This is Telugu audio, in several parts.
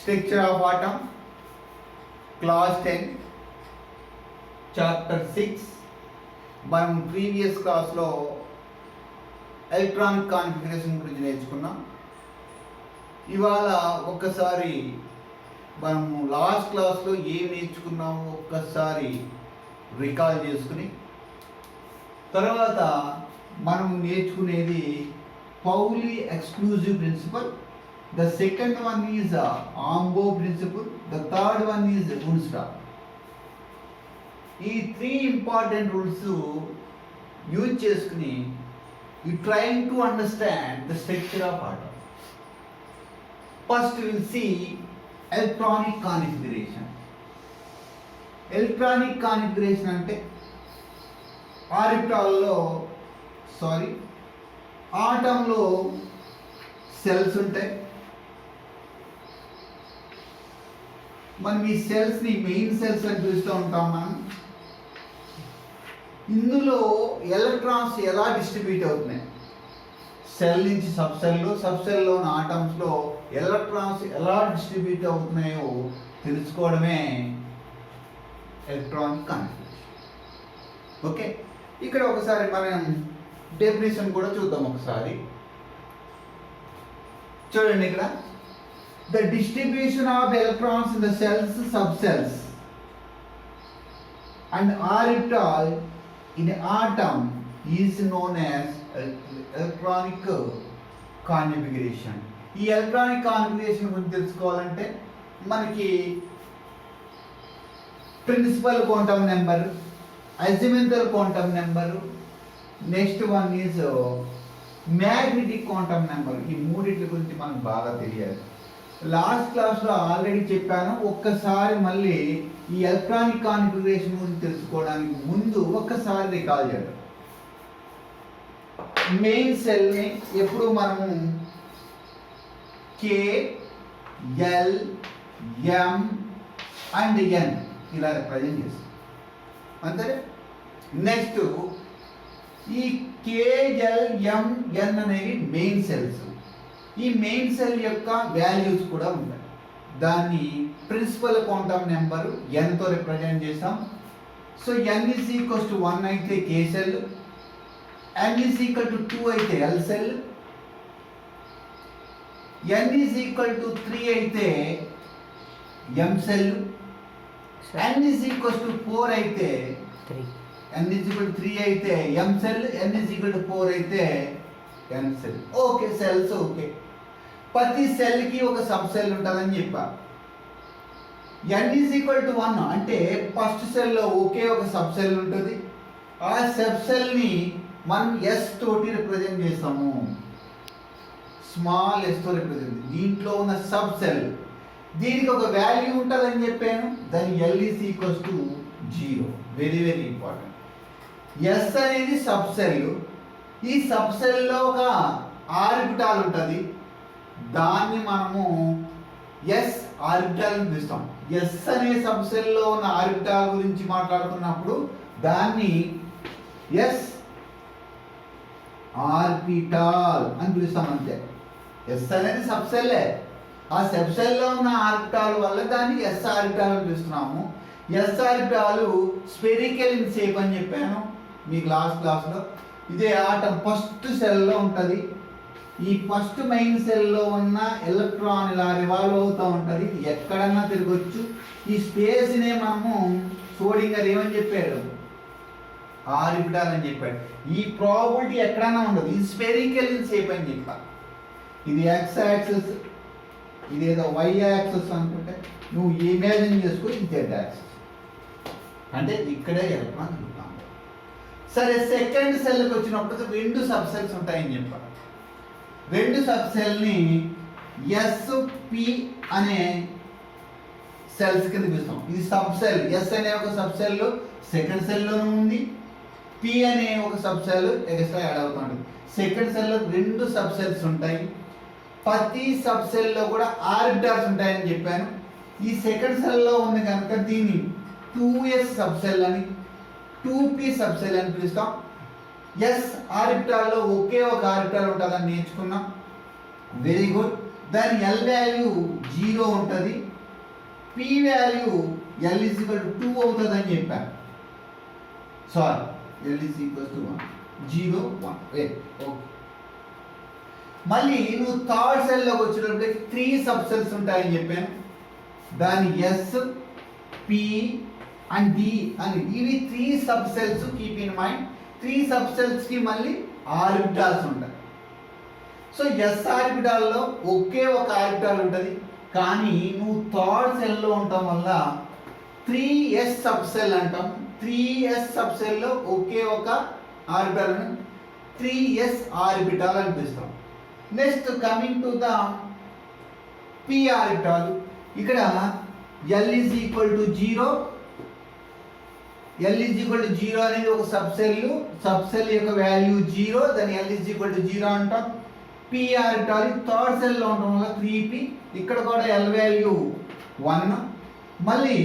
Structure of atom, class 10, chapter 6. మనం ప్రీవియస్ క్లాస్లో ఎలక్ట్రానిక్ కాన్ఫిగరేషన్ గురించి నేర్చుకున్నాం. ఇవాళ ఒక్కసారి మనము లాస్ట్ క్లాస్లో ఏం నేర్చుకున్నామో ఒక్కసారి రికాల్ చేసుకుని తర్వాత మనం నేర్చుకునేది Pauli exclusive principle. The second one is Ambo principle. The third one is Unstap. ఈ 3 important rules యూజ్ చేసుకుని you trying to understand the structure of atom. First we will see electronic configuration. Electronic configuration అంటే ఆటంలో సెల్స్ ఉంటాయి. మనం ఈ సెల్స్ని మెయిన్ సెల్స్ అని పిలుస్తూ ఉంటాం. మనం ఇందులో ఎలక్ట్రాన్స్ ఎలా డిస్ట్రిబ్యూట్ అవుతున్నాయి, సెల్ నుంచి సబ్సెల్లో ఉన్న ఆటమ్స్లో ఎలక్ట్రాన్స్ ఎలా డిస్ట్రిబ్యూట్ అవుతున్నాయో తెలుసుకోవడమే ఎలక్ట్రానిక్ కాన్ఫిగరేషన్. ఓకే, ఇక్కడ ఒకసారి మనం డెఫినేషన్ కూడా చూద్దాం. ఒకసారి చూడండి, ఇక్కడ the distribution of electrons in the cells, subcells and orbital in an atom is known as electronic configuration. ఈ ఎలక్ట్రానిక్ కాన్ఫిగరేషన్ గురించి తెలుసుకోవాలంటే మనకి principal quantum number, azimuthal quantum number, next one is magnetic quantum number. ఈ మూడింటి గురించి మనకు బాగా తెలియాలి. లాస్ట్ క్లాస్లో ఆల్రెడీ చెప్పాను. ఒక్కసారి మళ్ళీ ఈ ఎలక్ట్రానిక్ కాన్ఫిగరేషన్ గురించి తెలుసుకోవడానికి ముందు ఒక్కసారి రికాల్ చేద్దాం. మెయిన్ సెల్ని ఎప్పుడు మనము కే, ఎల్, ఎం అండ్ ఎన్ ఇలా రిప్రజెంట్ చేస్తాం అంతే. నెక్స్ట్ ఈ కే, ఎల్, ఎం, ఎన్ అనేవి మెయిన్ సెల్స్. ఈ మెయిన్ సెల్ యొక్క వాల్యూస్ కూడా ఉంటాయి. దాన్ని ప్రిన్సిపల్ క్వాంటమ్ నెంబరు ఎన్తో రిప్రజెంట్ చేస్తాం. So N is equals to 1 అయితే K shell, N is equal to 2 అయితే L shell, N is equal to 3 అయితే M shell, N is equals to 4 అయితే ఎన్ ఈజ్ ఈక్వల్ టు 3 అయితే M shell, N is equal to 4 అయితే N shell. Okay, shells okay. ప్రతి సెల్కి ఒక సబ్ సెల్ ఉంటుందని చెప్పా. ఎన్ ఈజ్ ఈక్వల్ టు 1 అంటే ఫస్ట్ సెల్లో ఒకే ఒక సబ్ సెల్ ఉంటుంది. ఆ సబ్ సెల్ని మనం ఎస్ తోటి రిప్రజెంట్ చేస్తాము, స్మాల్ ఎస్ తో రిప్రజెంట్. దీంట్లో ఉన్న సబ్ సెల్ దీనికి ఒక వాల్యూ ఉంటుందని చెప్పాను. దాని L is equals to 0. Very very important. S అనేది సబ్ సెల్. ఈ సబ్ సెల్లో ఒక ఆర్బిటాల్ ఉంటుంది. దాన్ని మనము ఎస్ ఆర్బిటాల్ అని పిలుస్తాం. ఎస్ అనే సబ్ సెల్లో ఉన్న ఆర్బిటాల్ గురించి మాట్లాడుతున్నప్పుడు దాన్ని ఎస్ ఆర్బిటాల్ అని పిలుస్తాం అంతే. ఎస్ అనేది సబ్ సెల్లే. ఆ సబ్ సెల్లో ఉన్న ఆర్బిటాల్ వల్ల దాన్ని ఎస్ ఆర్బిటాల్ అని పిలుస్తున్నాము. S orbital spherical in shape అని చెప్పాను మీకు లాస్ట్ క్లాస్లో. ఇదే ఆటం ఫస్ట్ సెల్లో ఉంటుంది. ఈ ఫస్ట్ మెయిన్ సెల్లో ఉన్న ఎలక్ట్రాన్ ఇలా రివాల్వ్ అవుతూ ఉంటుంది. ఇది ఎక్కడన్నా తిరగొచ్చు. ఈ స్పేస్నే మనము షోడింగర్ ఏమని చెప్పాడు, ఆర్బిటాల్ అని చెప్పాడు. ఈ ప్రాబిలిటీ ఎక్కడన్నా ఉండదు. ఇది స్పెరికల్ ఇన్ షేప్ అని చెప్పాలి. ఇది ఎక్స్ యాక్సెస్, ఇదేదో వై యాక్సెస్ అనుకుంటే నువ్వు ఇమాజిన్ చేసుకో. ఇది జెడ్ యాక్సెస్ అంటే ఇక్కడే ఎలక్ట్రాన్ తిరుగుతాం. సరే, సెకండ్ సెల్కి వచ్చినప్పుడు 2 సబ్ సెల్స్ ఉంటాయని చెప్పాలి. 2 సబ్ సెల్ని ఎస్, పి అనే సెల్స్ కింద పిలుస్తాం. ఇది సబ్ సెల్. ఎస్ అనే ఒక సబ్ సెల్ సెకండ్ సెల్లోనూ ఉంది. పి అనే ఒక సబ్ సెల్ ఎక్స్ట్రా యాడ్ అవుతుంది. సెకండ్ సెల్లో 2 సబ్ సెల్స్ ఉంటాయి. ప్రతి సబ్ సెల్లో కూడా ఆర్బిటాల్స్ ఉంటాయని చెప్పాను. ఈ సెకండ్ సెల్లో ఉంది కనుక దీన్ని 2s సబ్ సెల్ అని, 2p సబ్ సెల్ అని పిలుస్తాం. ఎస్ ఆర్బిటాల్లో ఒకే ఒక ఆర్బిటాల్ ఉంటుందని నేర్చుకున్నాం. Very good. దాని ఎల్ వాల్యూ 0 ఉంటుంది, P value L is equal to 2 అవుతుంది అని చెప్పాను. Sorry, L is equal to 1, 0, 1. Okay. మళ్ళీ నువ్వు థర్డ్ సెల్లోకి వచ్చేటప్పటికి 3 సబ్ సెల్స్ ఉంటాయని చెప్పాను. దాని ఎస్, పి అండ్ డి అని ఇవి 3 sub shells. Keep in mind 3 sub సెల్స్కి మళ్ళీ ఆర్బిటాల్స్ ఉంటాయి. సో ఎస్ ఆర్బిటాల్లో ఒకే ఒక ఆర్బిటాల్ ఉంటుంది, కానీ నువ్వు థర్డ్ సెల్లో ఉండటం వల్ల 3s సబ్ సెల్ అంటాం. 3s సబ్ సెల్లో ఒకే ఒక ఆర్బిటాల్ 3s ఆర్బిటాల్ అనిపిస్తాం. Next coming to the p orbital. ఇక్కడ l is equal to 0, l is equal to 0 అనేది ఒక సబ్ సెల్ యొక్క వాల్యూ 0, దాని l ఈజ్ ఈక్వల్ టు 0 అంటాం. p ఆర్బిటాల్ థర్డ్ సెల్లో ఉండడం వల్ల 3p, ఇక్కడ కూడా l వాల్యూ 1. మళ్ళీ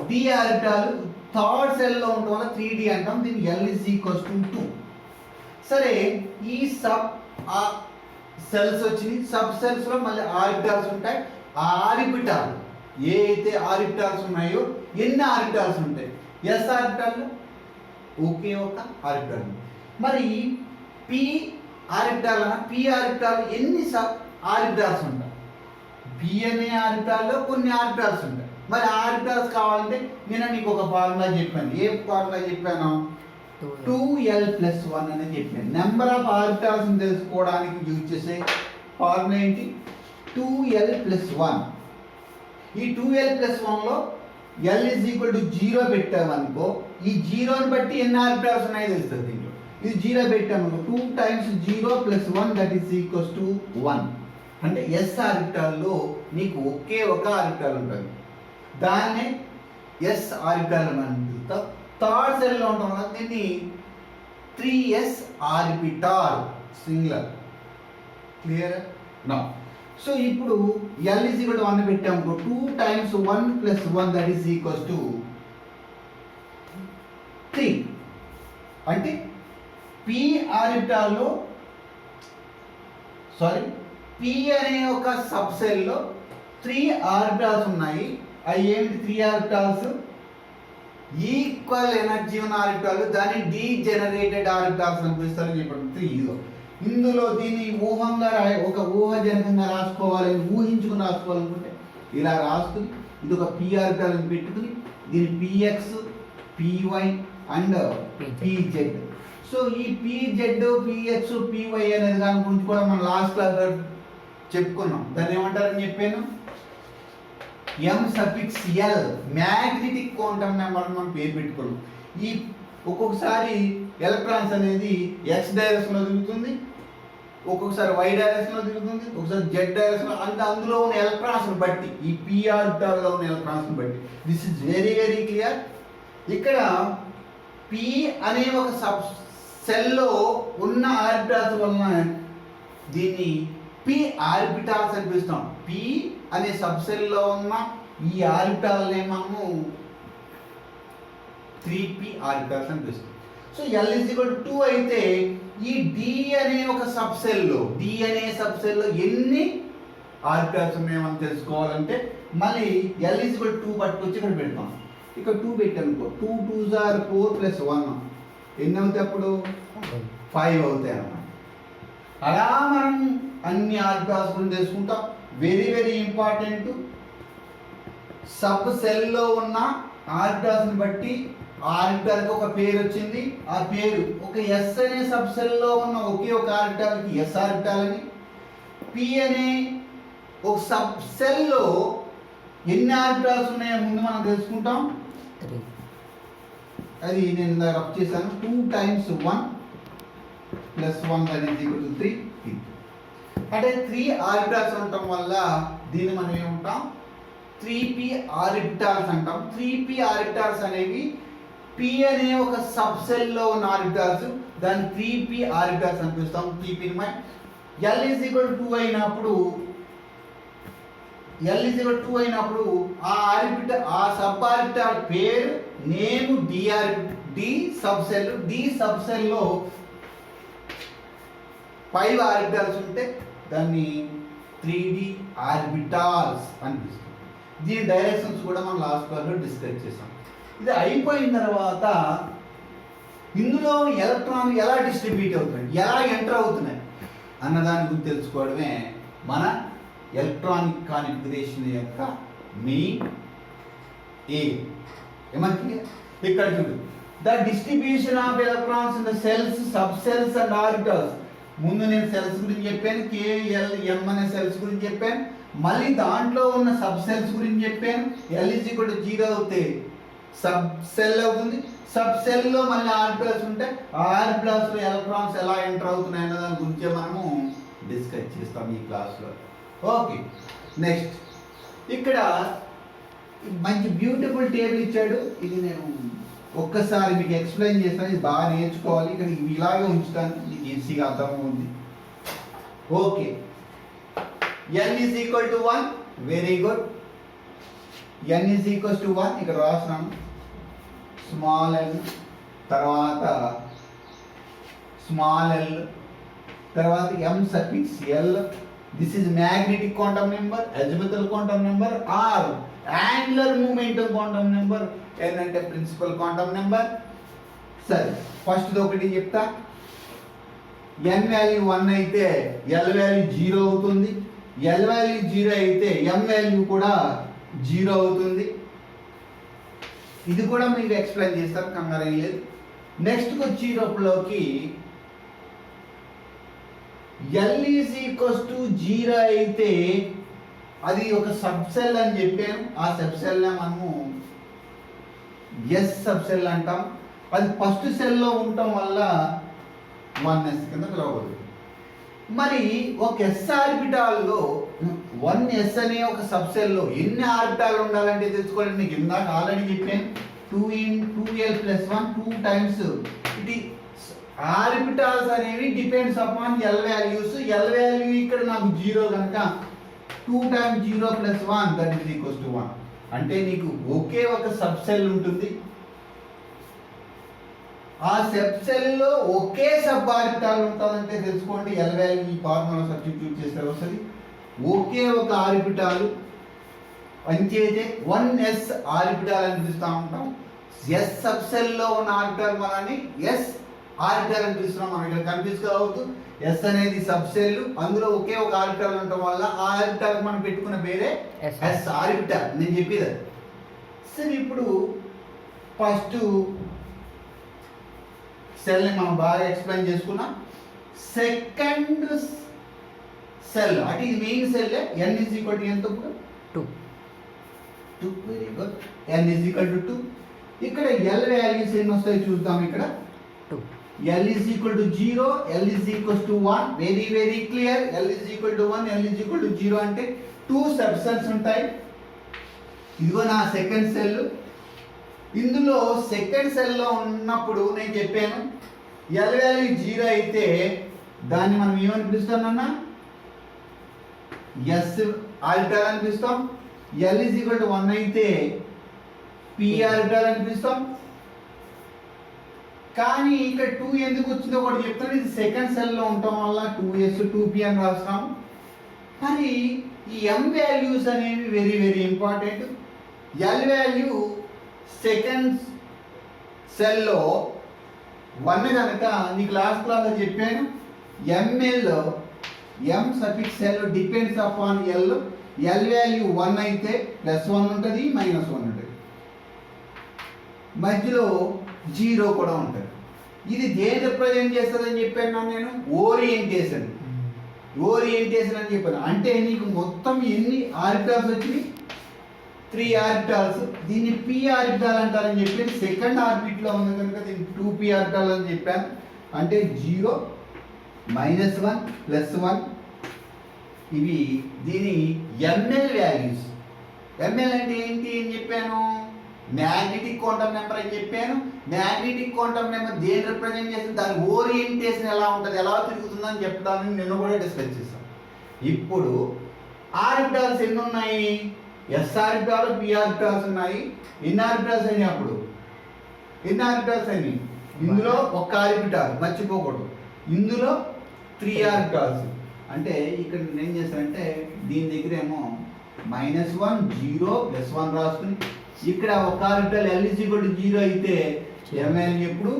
d ఆర్బిటాల్ థర్డ్ సెల్లో ఉండడం వల్ల 3d అంటాం. దీని l ఈజ్ ఈక్వల్ టు 2. సరే, ఈ సబ్ సెల్స్ వచ్చినాయి. సబ్ సెల్స్ లో మళ్ళీ ఆర్బిటాల్స్ ఉంటాయి. ఆ ఆర్బిటాల్ ఏ అయితే ఆర్బిటాల్స్ ఉన్నాయో ఎన్ని ఆర్బిటాల్స్ ఉంటాయి? ఎస్ ఆర్బిటాల్ ఒకే ఒక ఆర్బిటాల్. మరి పి ఆర్బిటాల్ ఎన్ని ఆర్బిటాల్స్ ఉంటాయి? పి అనే ఆర్బిటాల్లో కొన్ని ఆర్బిటాల్స్ ఉంటాయి. మరి ఆర్బిటాల్స్ కావాలంటే నేను నీకు ఒక ఫార్ములా చెప్పాను. ఏ ఫార్ములా చెప్పాను? 2l+1 అని చెప్పాను. నెంబర్ ఆఫ్ ఆర్బిటాల్స్ తెలుసుకోవడానికి యూజ్ చేసే ఫార్ములా ఏంటి? 2l+1. ఈ 2l+1లో l ఈజ్ ఈక్వల్ టు 0 పెట్టామనుకో, ఈ 0ని బట్టి ఎన్ని ఆర్బిటాల్స్ ఉన్నాయో తెలుస్తుంది. దీంట్లో ఇది 0 పెట్టామనుకో, 2 times 0 + 1 that is equals to 1. అంటే ఎస్ ఆర్బిటాల్లో నీకు ఒకే ఒక ఆర్బిటాల్ ఉంటుంది. దాన్నే ఎస్ ఆర్బిటాల్ అని పిలుస్తాం. థర్డ్ సెల్లో ఉండడం వల్ల దీన్ని 3s orbital singular. Clear? Now so ఇప్పుడు l ఈజ్ ఈక్వల్ టు 1 పెట్టాము. 2 times 1 + 1 that is equals to 3. అంటే p ఆర్బిటాల్లో p అనే ఒక సబ్ సెల్లో 3 ఆర్బిటాల్స్ ఉన్నాయి. అవి ఏమిటి? 3 ఆర్బిటాల్స్ ఈక్వల్ ఎనర్జీ ఉన్న ఆర్బిటాల్, దాన్ని డీజెనరేటెడ్ ఆర్బిటాల్స్ అని పిలుస్తారు. చెప్పండి 3. ఇందులో దీన్ని ఒక ఊహాజనకంగా రాసుకోవాలి, ఊహించుకుని రాసుకోవాలనుకుంటే ఇలా రాసుకుని ఇది ఒక p ఆర్బిటాల్ అని పెట్టుకుని దీని px, py and pz. So ఈ pz, px, py అనేది దాని గురించి కూడా మనం లాస్ట్ క్లాస్ చెప్పుకున్నాం. దాన్ని ఏమంటారని చెప్పాను? m(l) మ్యాగ్నెటిక్ క్వాంటమ్ నెంబర్ మనం పేరు పెట్టుకున్నాం. ఈ ఒక్కొక్కసారి ఎలక్ట్రాన్స్ అనేది x డైరెక్షన్లో తిరుగుతుంది, ఒక్కొక్కసారి y డైరెక్షన్లో తిరుగుతుంది, ఒకసారి z డైరెక్షన్లో. అంటే అందులో ఉన్న ఎలక్ట్రాన్స్ని బట్టి, ఈ p ఆర్బిటాల్లో ఉన్న ఎలక్ట్రాన్స్ని బట్టి. This is very very clear. ఇక్కడ p అనే ఒక సబ్ సెల్లో ఉన్న ఆర్బిటాల్స్ వలన దీన్ని p ఆర్బిటాల్స్ అని పిలుస్తాం. p అనే సబ్ సెల్లో ఉన్న ఈ ఆర్బిటాల్ని మనము 3p ఆర్బిటాల్స్ అని పిలుస్తాం. So l is equal to 2 అయితే ఈ d అనే ఒక సబ్ సెల్లో ఎన్ని ఆర్బిటాల్స్ ఉన్నాయో మనం తెలుసుకోవాలంటే మళ్ళీ l ఈజ్ ఈక్వల్ టు 2 పట్టుకొచ్చి ఇక్కడ పెడతాం. ఇక్కడ 2 పెట్టానుకో, 2 2s are 4 + 1 ఎన్ని అవుతాయి? అప్పుడు 5 అవుతాయి అన్నమాట. అలా మనం అన్ని ఆర్బిటాల్స్ గురించి తెలుసుకుంటాం. Very very important. సబ్ సెల్లో ఉన్న ఆర్బిటాల్స్ని బట్టి ఆర్బిటాల్కి ఒక పేరు వచ్చింది. ఆ పేరు ఒక ఎస్ అనే సబ్ సెల్లో ఉన్న ఒకే ఒక ఆర్బిటాల్కి ఎస్ ఆర్బిటాల్ అని, పి అనే ఒక సబ్ సెల్లో ఎన్ని ఆర్బిటాల్స్ ఉన్నాయో ముందు మనం తెలుసుకుంటాం. అది నేను రఫ్ చేశాను. 2 times 1 + 1 that is equal to 3. అంటే 3 ఆర్బిటాల్స్ ఉండటం వల్ల దీన్ని మనం ఏమంటాం? 3p ఆర్బిటాల్స్ అంటాం. 3p ఆర్బిటాల్స్ అనేవి p అనే ఒక సబ్ సెల్లో ఉన్న ఆర్బిటాల్స్, దాన్ని 3p ఆర్బిటాల్స్ అని పిలుస్తాం. Keep in mind. l is equal to 2 అయినప్పుడు ఆ సబ్ ఆర్బిటాల్ పేరు, నేమ్ డి సబ్ సెల్లో 5 ఆర్బిటాల్స్ ఉంటే దాన్ని 3D ఆర్బిటాల్స్ అని పిలుస్తాం. దీని డైరెక్షన్స్ కూడా మనం లాస్ట్ క్లాస్లో డిస్కస్ చేసాం. ఇది అయిపోయిన తర్వాత ఇందులో ఎలక్ట్రాన్ ఎలా డిస్ట్రిబ్యూట్ అవుతున్నాయి, ఎలా ఎంటర్ అవుతున్నాయి అన్నదాని గురించి తెలుసుకోవడమే మన ఎలక్ట్రానిక్ కాన్ఫిగరేషన్ యొక్క మెయిన్ ఎయిమ్. ఏమంటే ఇక్కడ చూడు, the distribution of electrons in the cells, sub cells and orbitals. ముందు నేను సెల్స్ గురించి చెప్పాను, KLM అనే సెల్స్ గురించి చెప్పాను. మళ్ళీ దాంట్లో ఉన్న సబ్ సెల్స్ గురించి చెప్పాను. L=0 అవుతే సబ్ సెల్ అవుతుంది. సబ్ సెల్లో మళ్ళీ ఆర్బిటల్స్ ఉంటాయి. ఆ ఆర్బిటల్స్లో ఎలక్ట్రాన్స్ ఎలా ఎంటర్ అవుతున్నాయి అన్న దాని గురించి మనము డిస్కస్ చేస్తాం ఈ క్లాస్లో. ఓకే, నెక్స్ట్ ఇక్కడ మంచి బ్యూటిఫుల్ టేబుల్ ఇచ్చాడు. ఇది నేను ఒక్కసారి మీకు ఎక్స్ప్లెయిన్ చేస్తాను. ఇది బాగా నేర్చుకోవాలి. ఇక్కడ ఇలాగే ఉంచుతాను, మీకు ఈజీగా అర్థమవుతుంది. Okay, N=1. Very good. N=1 ఇక్కడ రాస్తున్నాను. స్మాల్ n, తర్వాత స్మాల్ l, తర్వాత M∑L. This is magnetic quantum number, azimuthal quantum number, R angular momentum quantum number, N అంటే ప్రిన్సిపల్ క్వాంటమ్ నెంబర్. సరే, ఫస్ట్ ఒకటి చెప్తా. N వాల్యూ 1 అయితే L వాల్యూ 0 అవుతుంది. L వాల్యూ 0 అయితే M వాల్యూ కూడా 0 అవుతుంది. ఇది కూడా మీకు ఎక్స్ప్లెయిన్ చేస్తారు, కంగారు ఏం లేదు. నెక్స్ట్ వచ్చేటప్పులోకి L=0 అయితే అది ఒక సబ్ సెల్ అని చెప్పాను. ఆ సబ్ సెల్ మనము ఎస్ సబ్ సెల్ అంటాం. అది ఫస్ట్ సెల్లో ఉండటం వల్ల 1s కింద పిలవబడుతుంది. మరి ఒక S ఆర్బిటాల్లో 1s అనే ఒక సబ్ సెల్లో ఎన్ని ఆర్బిటాలు ఉండాలంటే తెలుసుకోవాలి. మీకు ఇందాక ఆల్రెడీ చెప్పాను, 2l+1 2 టైమ్స్ ఇది ఆర్బిటాల్స్ అనేవి depends upon L values. L value ఇక్కడ నాకు 0 కనుక 2 × 0 + 1 = 1. అంటే నీకు ఒకే ఒక సబ్ సెల్ ఉంటుంది. ఆ సబ్ సెల్లో ఒకే సబ్ ఆర్బిటాల్ ఉంటుందంటే తెలుసుకోండి. L వాల్యూ ఈ ఫార్ములా సబ్స్టిట్యూట్ చేస్తే వస్తుంది. ఒకే ఒక ఆర్బిటాల్ అంచేతే 1s ఆర్బిటాల్ అని పిలుస్తూ ఉంటాం. S సబ్ సెల్లో ఉన్న ఆర్బిటాల్ మనని S ఆర్బిటాల్ అని పిలుస్తున్నాం. మనం ఇక్కడ కన్ఫ్యూజ్ కావద్దు. S అనేది సబ్ సెల్, అందులో ఒకే ఒక ఆర్బిటాల్ ఉండటం వల్ల ఆ ఆర్బిటాల్ మనం పెట్టుకున్న పేరే S ఆర్బిటాల్. నేను చెప్పేది సరే. ఇప్పుడు ఫస్ట్ సెల్ని మనం బాగా ఎక్స్ప్లెయిన్ చేసుకున్నాం. సెకండ్ సెల్ అంటే ఇది మెయిన్ సెల్. N= ఎంత? 2. Very good. N=2. ఇక్కడ L వాల్యూస్ ఎన్ని వస్తాయి చూద్దాం. ఇక్కడ 2. L=0, L=1. Very very clear. L=1, L=0 అంటే 2 సబ్ సెల్స్ ఉంటాయి. ఇదిగో నా సెకండ్ సెల్. ఇందులో సెకండ్ సెల్లో ఉన్నప్పుడు నేను చెప్పాను L వాల్యూ 0 అయితే దాన్ని మనం ఏమని పిలుస్తామన్నా? S ఆర్బిటాల్ అని పిలుస్తాం. L=1 అయితే P ఆర్బిటాల్ అని పిలుస్తాం. కానీ ఇక్కడ 2 ఎందుకు వచ్చిందో ఒకటి చెప్తాను. ఇది సెకండ్ సెల్లో ఉండటం వల్ల 2s 2p అని రాస్తాం. మరి ఈ M వాల్యూస్ అనేవి very very important. L value second సెల్లో 1 కనుక నీకు లాస్ట్ క్లాస్లో చెప్పాను. M∑L depends upon L. L value 1 అయితే +1 ఉంటుంది, -1 ఉంటుంది, మధ్యలో 0 కూడా ఉంటుంది. ఇది దేని రిప్రజెంట్ చేస్తుందని చెప్పాను నేను? ఓరియంటేషన్. ఓరియంటేషన్ అని చెప్పాను. అంటే నీకు మొత్తం ఎన్ని ఆర్బిటాల్స్ వచ్చినాయి? 3 ఆర్బిటాల్స్. దీన్ని P ఆర్బిటాల్ అంటారని చెప్పి సెకండ్ ఆర్బిట్లో ఉంది కనుక దీన్ని 2p ఆర్బిటాల్ అని చెప్పాను. అంటే 0, -1, +1 ఇవి దీని ML వాల్యూస్. ML అంటే ఏంటి అని చెప్పాను? మ్యాగ్నెటిక్ క్వాంటమ్ నెంబర్ అని చెప్పాను. మ్యాగ్నెటిక్ క్వాంటమ్ నెంబర్ దేని రిప్రజెంట్ చేస్తుంది? దాని ఓరియంటేషన్ ఎలా ఉంటుంది, ఎలా తిరుగుతుందని చెప్తానని నిన్న కూడా డిస్కస్ చేస్తాను. ఇప్పుడు ఆర్బిటాల్స్ ఎన్ని ఉన్నాయి? S ఆర్బిటాల్, P ఆర్బిటాల్స్ ఉన్నాయి. ఎన్ని ఆర్బిటాల్స్ అయినాయి? అప్పుడు ఎన్ని ఆర్బిటాల్స్ అయినాయి? ఇందులో ఒక ఆర్బిటాల్ మర్చిపోకూడదు. ఇందులో 3 ఆర్బిటాల్స్ అంటే ఇక్కడ నేను ఏం చేస్తానంటే దీని దగ్గర ఏమో -1 0 +1 రాసుకుని ఇక్కడ ఒక ఆర్బిటల్ L = 0 అయితే ML ఎప్పుడు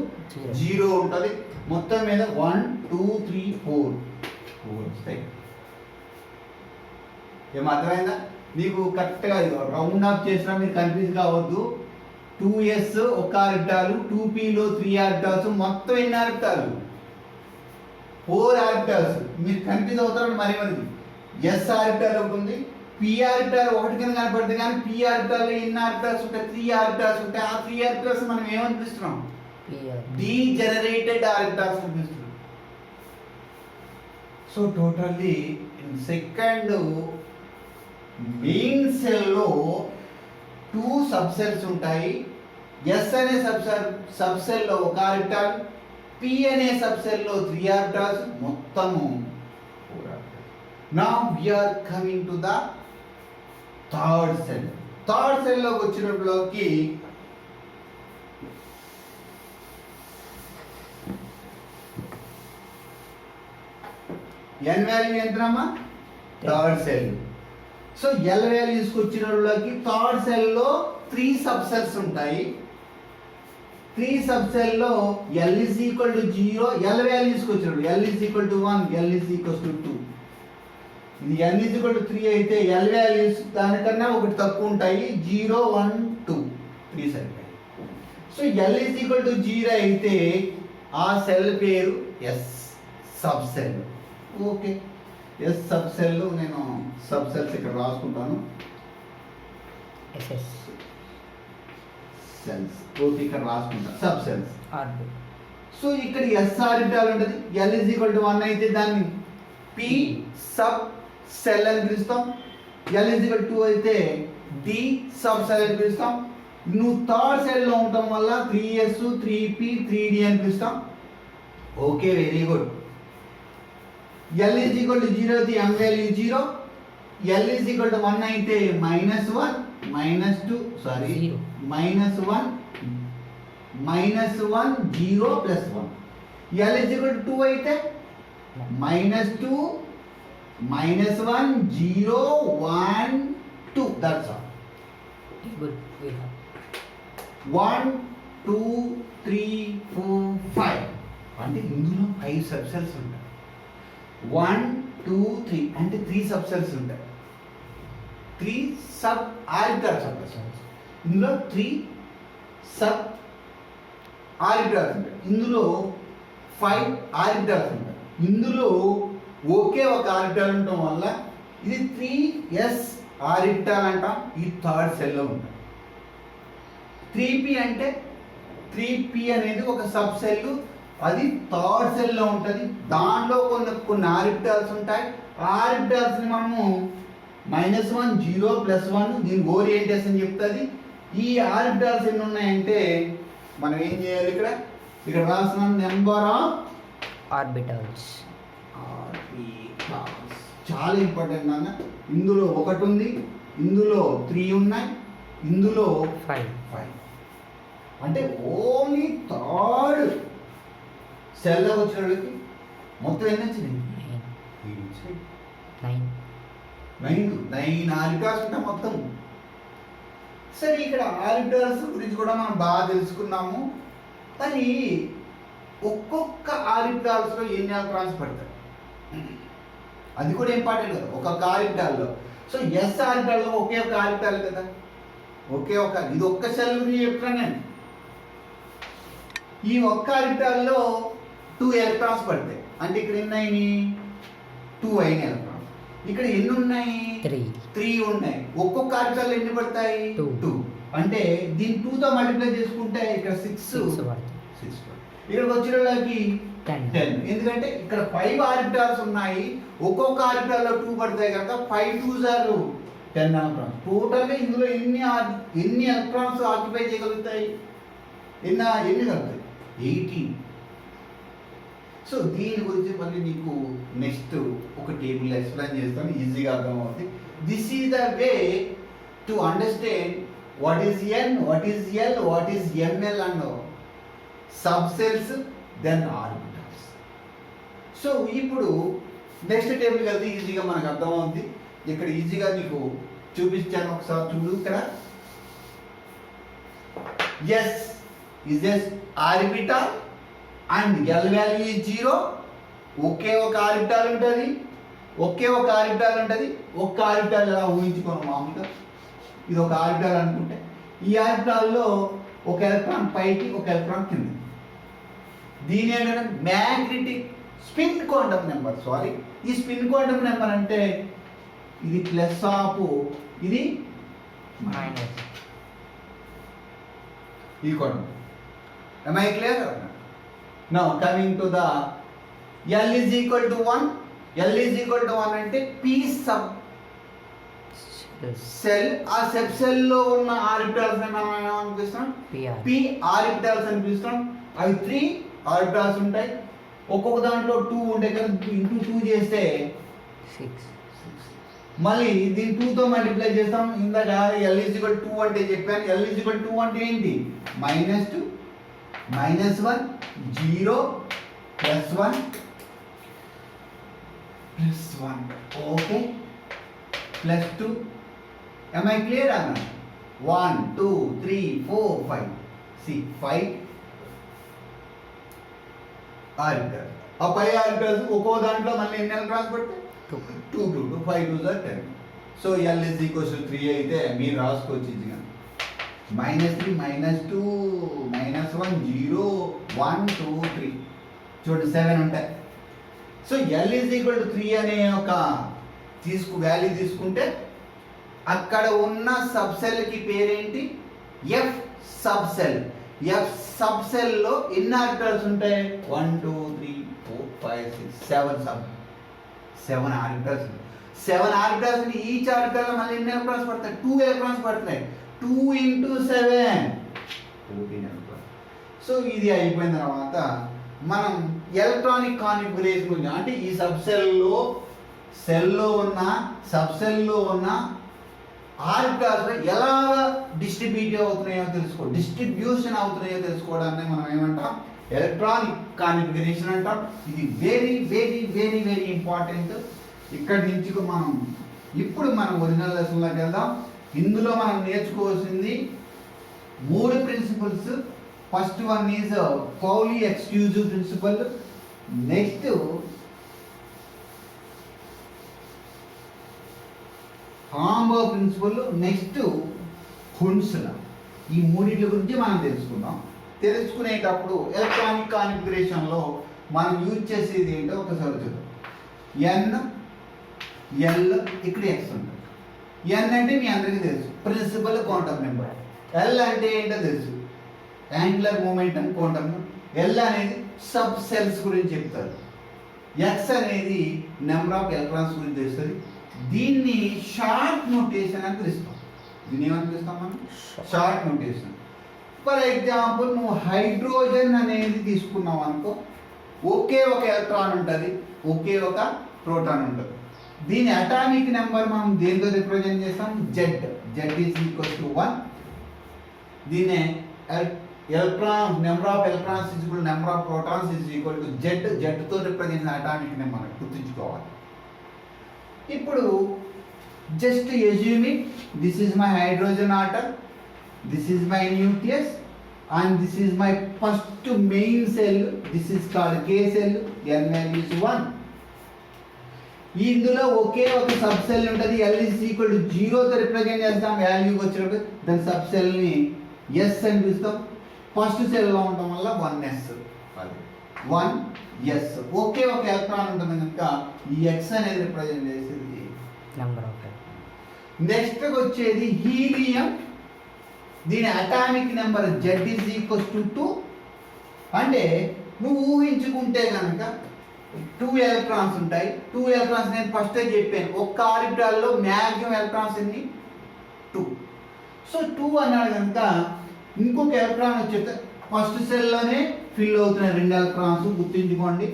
0 ఉంటుంది. మొత్తం మీద 1 2 3 4 వస్తాయి. ఏం అర్థమైందా మీకు? కరెక్ట్గా రౌండ్ ఆఫ్ చేసినా మీరు కన్ఫ్యూజ్ కావద్దు. 2s ఒక ఆర్బిటాలు, 2pలో 3 ఆర్బిటాల్స్, మొత్తం ఎన్ని ఆర్బిటాలు? 4 ఆర్బిటాల్స్. మీరు కన్ఫ్యూజ్ అవుతారని మరి s ఆర్బిటాల్ ఒకటి ఉంది, p ఆర్బిటాల్ ఒకటి కింద కనపడుతుంది. కానీ p ఆర్బిటాల్లో ఎన్ని ఆర్బిటాల్స్ ఉంటాయి? 3 ఆర్బిటాల్స్ ఉంటాయి. ఆ 3 ఆర్బిటాల్స్ మనం ఏమనిపిస్తున్నాం? డీజనరేటెడ్ ఆర్బిటాల్స్ అనిపిస్తున్నాం. So totally in second main సెల్లో 2 సబ్ సెల్స్ ఉంటాయి. S అనే సబ్ సెల్లో ఒక ఆర్బిటాల్, P అనే సబ్ సెల్లో 3 ఆర్బిటాల్స్, మొత్తము 4 orbitals. Now we are coming to the third shell. Third సెల్లోకి వచ్చినట్లోకి n వాల్యూ ఎంతనమ్మా? Third shell. సో L వాల్యూస్కి వచ్చినట్లోకి థర్డ్ సెల్లో 3 సబ్ సెల్స్ ఉంటాయి. 3 సబ్ సెల్లో L = 0, L వాల్యూస్కి వచ్చినప్పుడు L = 1, L = 2. ఇది n = 3 అయితే L వాల్యూస్ దానికన్నా ఒకటి తక్కువ ఉంటాయి. 0 1 2 3 సరిపోయి. సో L = 0 అయితే ఆ సెల్ పేరు S sub cell. Okay, S sub cell. నేను సబ్ సెల్స్ ఇక్కడ రాసుకుంటాను. సెల్స్ ఓకే, ఇక్కడ రాసుకుంటాను సబ్ సెల్స్. సో ఇక్కడ S ఆర్బిటాల్ ఉంటుంది. L = 1 అయితే దాన్ని P సబ్ సెల్ అని పిలుస్తాం. L = 2 అయితే D సబ్ సెల్ అని పిలుస్తాం. నువ్వు థర్డ్ సెల్లో ఉండటం వల్ల 3s 3p 3d అని పిలుస్తాం. Okay, very good. L = 0 అయితే M వాల్యూ 0. L = 1 అయితే -1 -2 సారీ -1 -1 0 +1. L = 2 అయితే -2 -1 0 1 2. That's all. 1 2 3 4 5 అంటే ఇందులో 5 సబ్ సెల్స్ ఉంటాయి. 1 2 3 అంటే 3 సబ్ సెల్స్ ఉంటాయి. 3 సబ్ ఆర్బిటాల్స్ ఉంటాయి. ఇందులో 3 సబ్ ఆర్బిటాల్స్ ఉంటాయి. ఇందులో 5 ఆర్బిటాల్స్ ఉంటాయి. ఇందులో ఒకే ఒక ఆర్బిటాల్ ఉండటం వల్ల ఇది 3s ఆర్బిటాల్ అంటాం. ఈ థర్డ్ సెల్లో ఉంటాయి. 3p అంటే 3p అనేది ఒక సబ్ సెల్. అది థర్డ్ సెల్లో ఉంటుంది. దాంట్లో కొన్ని ఆర్బిటాల్స్ ఉంటాయి. ఆర్బిటాల్స్ని మనము -1 0 +1 దీని ఓరియంటేషన్ చెప్తుంది. ఈ ఆర్బిటాల్స్ ఎన్ని ఉన్నాయంటే మనం ఏం చేయాలి? ఇక్కడ రాసిన నెంబర్ ఆఫ్ ఆర్బిటాల్స్. చాలా ఇంపార్టెంట్ అన్న. ఇందులో 1 ఉంది, ఇందులో 3 ఉన్నాయి, ఇందులో 5. అంటే ఓన్లీ థర్డ్ సెల్లో వచ్చిన వాళ్ళకి మొత్తం ఎన్ని వచ్చినాయి? 9 ఆర్బిటాల్స్ ఉంటాయి మొత్తం. సరే, ఇక్కడ ఆర్బిటాల్స్ గురించి కూడా మనం బాగా తెలుసుకున్నాము. మరి ఒక్కొక్క ఆర్బిటాల్స్లో ఎన్ని ఎలక్ట్రాన్స్ పడతాయి అది కూడా ఇంపార్టెంట్ కదా ఒక్కొక్క ఆర్బిటాల్లో. సో S ఆర్బిటాల్లో ఒకే ఒక ఆర్బిటాల్ కదా, ఒకే ఒక. ఇది ఒక్క సెల్ గురించి చెప్తాను నేను. ఈ ఒక్క ఆర్బిటాల్లో 2 ఎలక్ట్రాన్స్ పడతాయి. అంటే ఇక్కడ ఎన్ని అయినాయి? 2 అయిన ఎలక్ట్రాన్స్. ఇక్కడ ఎన్ని ఉన్నాయి? 3 ఉన్నాయి. ఒక్కొక్క ఆర్బిటాల్ ఎన్ని పడతాయి? 2. అంటే దీన్ని 2తో మల్టిప్లై చేసుకుంటే ఇక్కడ 6 ఇక్కడికి వచ్చిన వాళ్ళకి 10. ఎందుకంటే ఇక్కడ 5 ఆర్బిటాల్స్ ఉన్నాయి. ఒక్కొక్క ఆర్బిటాల్లో 2 పడతాయి కనుక 5 2s are 10 ఎలక్ట్రాన్స్. టోటల్గా ఇందులో ఎన్ని ఎలక్ట్రాన్స్ ఆక్యుపై చేయగలుగుతాయి? ఎన్ని కలుగుతాయి? 18. సో దీని గురించి మళ్ళీ నీకు నెక్స్ట్ ఒక టేబుల్ ఎక్స్ప్లెయిన్ చేస్తాను, ఈజీగా అర్థమవుతుంది. This is the way to understand what is N, what is L, what is ML and sub cells, then orbitals. So ఇప్పుడు నెక్స్ట్ టేబుల్కి వెళ్తే ఈజీగా మనకు అర్థమవుతుంది. ఇక్కడ ఈజీగా నీకు చూపించాను, ఒకసారి చూడు. ఇక్కడ S is S orbital and L value is 0. ఒకే ఒక ఆర్బిటాల్ ఉంటుంది, ఒకే ఒక ఆర్బిటాల్ ఉంటుంది. ఒక్క ఆర్బిటాల్ ఎలా ఊహించుకోను మామూలుగా, ఇది ఒక ఆర్బిటాల్ అనుకుంటే ఈ ఆర్బిటాల్లో ఒక ఎలక్ట్రాన్ పైకి ఒక ఎలక్ట్రాన్ కింద. దీని ఏంటంటే magnetic spin quantum number. Sorry, ఈ స్పిన్ క్వాంటమ్ నెంబర్ అంటే ఇది ప్లస్ ఆఫ్, ఇది మైనస్. ఈ quantum. am I clear? Now coming to the L is equal to 1. L is equal to 1 అంటే P sub సెల్. ఆ సబ్ సెల్ లో ఉన్న ఆర్బిటాల్స్ మనం ఏమనిపిస్తాం? P orbitals అనిపిస్తాం. అవి 3 ఆర్బిటాల్స్ ఉంటాయి. ఒక్కొక్క దాంట్లో 2 ఉంటాయి కదా, ఇంటూ 2 చేస్తే 6. మళ్ళీ దీన్ని 2 తో మల్టిప్లై చేస్తాం. ఇందాక L is equal to 2 అంటే చెప్పాను. L is equal to 2 అంటే ఏంటి? -2 -1 0 +1 +1 ఓకే +2. am I clear అన్న? 1 2 3 4 5 see 5 ఆర్బిటల్. ఆ 5 ఆర్బిటల్స్ ఒక్కో దాంట్లో మళ్ళీ ఎన్ని ఎలక్ట్రాన్స్ పడతాయి? 2 2 2 5 2 10. So L is equal to 3 అయితే మీరు రాసుకోవచ్చు ఈజీగా. -3 -2 -1 0 1 2 3 చూడండి 7 ఉంటాయి. So L is equal to 3 అనే ఒక వాల్యూ తీసుకుంటే అక్కడ ఉన్న సబ్ సెల్కి పేరేంటి? F sub cell. F sub సెల్లో ఎన్ని ఆర్బిటల్స్ ఉంటాయి? 1 2 3 4 5 6 7 ఆర్బిటల్స్. 7 ఆర్బిటల్స్. ఈచ్ ఆర్బిటల్ మళ్ళీ ఎన్ని ఎలక్ట్రాన్స్ పడతాయి? 2 ఎలక్ట్రాన్స్ పడుతున్నాయి. 2 × 7 14 ఎలక్ట్రాన్స్. సో ఇది అయిపోయిన తర్వాత మనం ఎలక్ట్రానిక్ కాన్ఫిగరేషన్ గురించి, అంటే ఈ సబ్ సెల్లో ఉన్న సబ్ సెల్లో ఉన్న ఆర్బిటాల్స్ ఎలా డిస్ట్రిబ్యూషన్ అవుతున్నాయో తెలుసుకోవడాన్ని మనం ఏమంటాం? ఎలక్ట్రానిక్ కాన్ఫిగరేషన్ అంటాం. ఇది very very very very important. ఇక్కడి నుంచి ఇప్పుడు మనం ఒరిజినల్ లెసన్లోకి వెళ్దాం. ఇందులో మనం నేర్చుకోవాల్సింది 3 principles. First one is Pauli exclusive principle. Next Hamburg principle. Next Hund's law. ఈ మూడింటి గురించి మనం తెలుసుకుందాం. తెలుసుకునేటప్పుడు ఎలక్ట్రానిక్ కాన్ఫిగరేషన్లో మనం యూజ్ చేసేది ఏంటో ఒకసారి చూద్దాం. N L ఇక్కడ X ఉంటుంది. N అంటే మీ అందరికీ తెలుసు, ప్రిన్సిపల్ క్వాంటమ్ నెంబర్. L అంటే ఏంటో తెలుసు, యాంగులర్ మూమెంటం క్వాంటమ్. L అనేది సబ్ సెల్స్ గురించి చెప్తారు. X అనేది నెంబర్ ఆఫ్ ఎలక్ట్రాన్స్ గురించి తెలుస్తుంది. దీన్ని షార్ట్ నోటేషన్ అని పిలుస్తాం. దీన్ని ఏమని పిలుస్తాం మనం? Short notation. ఫర్ ఎగ్జాంపుల్ నువ్వు హైడ్రోజన్ అనేది తీసుకున్నావు అనుకో, ఒకే ఒక ఎలక్ట్రాన్ ఉంటుంది, ఒకే ఒక ప్రోటాన్ ఉంటుంది. దీని అటామిక్ నెంబర్ మనం దేనితో రిప్రజెంట్ చేస్తాం? Z is equal to 1. దీన్నే electron number of electrons is equal number of protons is equal to Z తో రిప్రజెంట్ అటామిక్ నెంబర్ గుర్తుంచుకోవాలి. ఇప్పుడు just assuming this is my hydrogen atom, this is my nucleus and this is my first main cell. This is called K cell. N value is 1. ఇందులో ఒకే ఒక సబ్ సెల్ ఉంటుంది. L ఈజ్ ఈక్వల్ టు 0 తో రిప్రజెంట్ చేస్తాం. వాల్యూకి వచ్చినప్పుడు దాని సబ్ సెల్ని S అని పిలుస్తాం. ఫస్ట్ సెల్లో ఉండటం వల్ల 1s. 1s ఒకే ఒక ఎలక్ట్రాన్ ఉంటుంది కనుక ఈ X అనేది రిప్రజెంట్ చేసేది నెంబర్ ఆఫ్. నెక్స్ట్ వచ్చేది హీలియం. దీని atomic number Z is equal to 2. అంటే నువ్వు ఊహించుకుంటే కనుక 2 ఎలక్ట్రాన్స్ ఉంటాయి. 2 ఎలక్ట్రాన్స్ నేను ఫస్టే చెప్పాను, ఒక్క ఆర్బిటాల్లో మ్యాక్సిమం ఎలక్ట్రాన్స్ ఎన్ని? 2. సో 2 అన్నాడు కనుక ఇంకొక ఎలక్ట్రాన్ వచ్చేస్తే ఫస్ట్ సెల్లోనే ఫిల్ అవుతున్నాయి 2 ఎలక్ట్రాన్స్. గుర్తుంచుకోండి,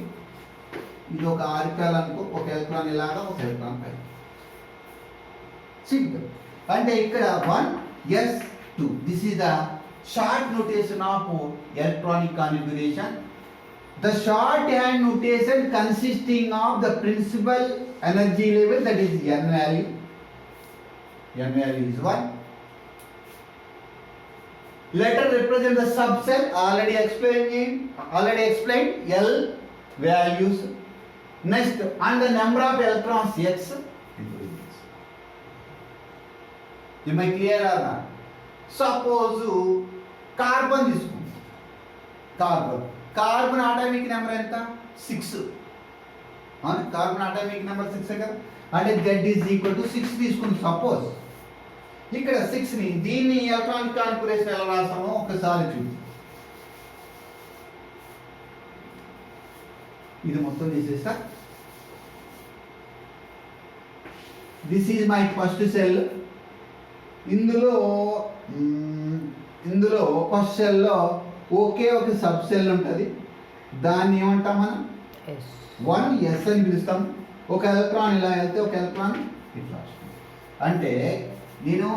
ఇది ఒక ఆర్బిటాల్ అనుకో, ఒక ఎలక్ట్రాన్ ఇలాగా, ఒక ఎలక్ట్రాన్ పై. సింపుల్. అంటే ఇక్కడ 1s 2. This is the short notation of electronic configuration. The shorthand notation consisting of the principal energy level, that is n value. N value is 1. Let us represent the subcell, already explained L values. Next, and the number of electrons x into this. Am I clear or not? Suppose carbon తీసుకుంటాం. కార్బన్ అటామిక్ నెంబర్ ఎంత 6. అవును, కార్బన్ అటామిక్ నెంబర్ 6 కదా. అంటే Z ఈజ్ ఈక్వల్ టు 6 తీసుకుంటాం. సపోజ్ ఇక్కడ 6ని దీన్ని ఎలక్ట్రానిక్ కాన్ఫిగరేషన్ ఎలా రాస్తామో ఒకసారి చూద్దాం. ఇది మొత్తం తీసేస్తా. This is my first cell. ఇందులో ఫస్ట్ సెల్లో ఒకే ఒక సబ్ సెల్ ఉంటుంది. దాన్ని ఏమంటాం మనం? ఎస్. 1s అని పిలుస్తాం. ఒక ఎలక్ట్రాన్ ఇలా వెళ్తే ఒక ఎలక్ట్రాన్ ఇట్లా వస్తుంది. అంటే నేను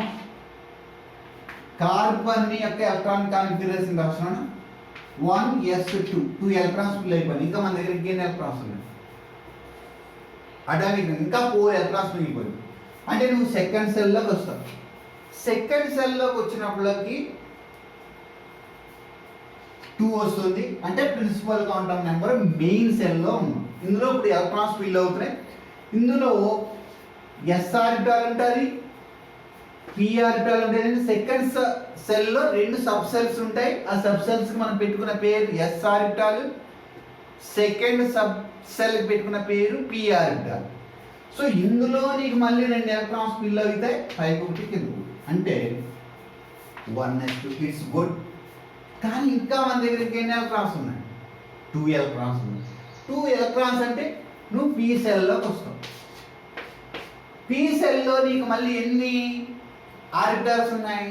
కార్బన్ యొక్క ఎలక్ట్రాన్ కాన్ఫిగరేషన్ రాస్తున్నాను. 1s2 2 ఎలక్ట్రాన్స్ ఫిల్ అయిపోయింది. ఇంకా మన దగ్గర ఇంకేం ఎలక్ట్రాన్స్ ఉన్నాయి? అటామిక్ ఇంకా 4 ఎలక్ట్రాన్స్ మిగిలిపోయింది. అంటే నువ్వు సెకండ్ సెల్లోకి వస్తావు. సెకండ్ సెల్లోకి వచ్చినప్పటికి 2 వస్తుంది. అంటే ప్రిన్సిపల్ క్వాంటమ్ నెంబర్ మెయిన్ సెల్లో ఉన్నాం. ఇందులో ఇప్పుడు ఎలక్ట్రాన్స్ ఫిల్ అవుతున్నాయి. ఇందులో ఎస్ ఆర్బిటాల్ ఉంటుంది, పి ఆర్బిటాల్ ఉంటుంది. సెకండ్ సెల్లో 2 సబ్ సెల్స్ ఉంటాయి. ఆ సబ్ సెల్స్కి మనం పెట్టుకున్న పేరు ఎస్ ఆర్బిటాల్. సెకండ్ సబ్ సెల్కి పెట్టుకున్న పేరు పి ఆర్బిటాల్. సో ఇందులో నీకు మళ్ళీ 2 ఎలక్ట్రాన్స్ ఫిల్ అవుతాయి, పైకి ఒకటి కింద. అంటే 1s2 ఇట్స్ గుడ్. కానీ ఇంకా మన దగ్గర ఎన్ని ఎలక్ట్రాన్స్ ఉన్నాయి? 2 ఎలక్ట్రాన్స్ ఉన్నాయి. 2 ఎలక్ట్రాన్స్ అంటే నువ్వు పీ సెల్లోకి వస్తావు. పీ సెల్లో నీకు మళ్ళీ ఎన్ని ఆర్బిటాల్స్ ఉన్నాయి?